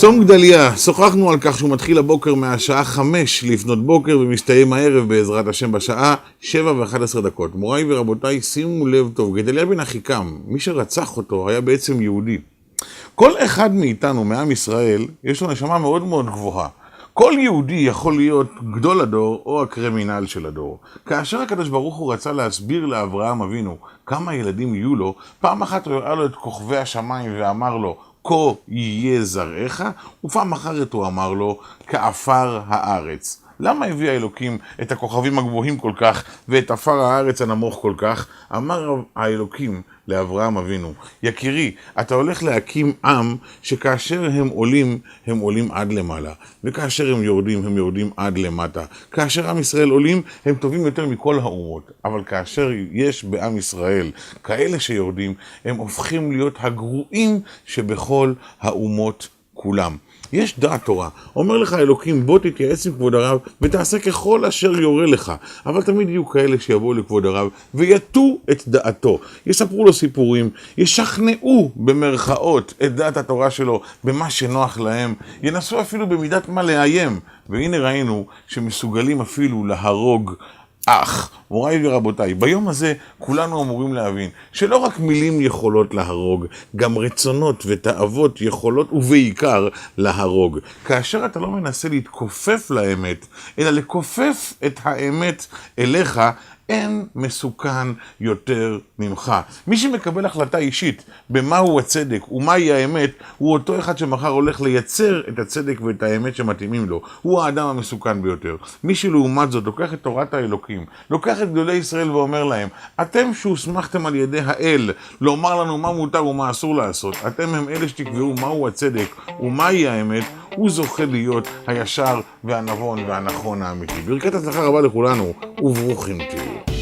צום גדליה, שוחחנו על כך שהוא מתחיל הבוקר מהשעה 5 לפנות בוקר ומסתיים הערב בעזרת השם בשעה 7:11. מוריי ורבותיי, שימו לב טוב, גדליה בן אחיקם, מי שרצח אותו היה בעצם יהודי. כל אחד מאיתנו, מעם ישראל, יש לו נשמה מאוד מאוד גבוהה. כל יהודי יכול להיות גדול הדור או הקרימינל של הדור. כאשר הקדוש ברוך הוא רצה להסביר לאברהם אבינו כמה ילדים יהיו לו, פעם אחת הוא הראה לו את כוכבי השמיים ואמר לו, כה יהיה זרעך, ופעם אחרת הוא אמר לו, כעפר הארץ. למה הביא האלוקים את הכוכבים הגבוהים כל כך ואת עפר הארץ הנמוך כל כך? אמר האלוקים לאברהם אבינו, יקירי, אתה הולך להקים עם שכאשר הם עולים עד למעלה, וכאשר הם יורדים עד למטה. כאשר עם ישראל עולים, הם טובים יותר מכל האומות, אבל כאשר יש בעם ישראל כאלה שיורדים, הם הופכים להיות הגרועים שבכל האומות כולם. יש דעת תורה, אומר לך אלוקים, בוא תתייעץ עם כבוד הרב ותעשה ככל אשר יורה לך, אבל תמיד יהיו כאלה שיבואו לכבוד הרב ויתו את דעתו, יספרו לו סיפורים, ישכנעו במרכאות את דעת התורה שלו במה שנוח להם, ינסו אפילו במידת מה לאיים, והנה ראינו שמסוגלים אפילו להרוג אך. מוריי ורבותיי, ביום הזה כולנו אמורים להבין שלא רק מילים יכולות להרוג, גם רצונות ותאוות יכולות ובעיקר להרוג. כאשר אתה לא מנסה להתכופף לאמת, אלא לכופף את האמת אליך, אין מסוכן יותר ממך. מי שמקבל החלטה אישית במהו הצדק ומהי האמת, הוא אותו אחד שמחר הולך לייצר את הצדק ואת האמת שמתאימים לו. הוא האדם המסוכן ביותר. מי שלעומת זאת לוקח את תורת האלוקים, לוקח את גדולי ישראל ואומר להם, אתם שהוסמכתם על ידי האל לומר לנו מה מותר ומה אסור לעשות, אתם הם אלה שתקבעו מהו הצדק ומהי האמת, הוא זוכה להיות הישר והנבון והנכון האמיתי. ברכת הצלחה רבה לכולנו וברוכים תהיו.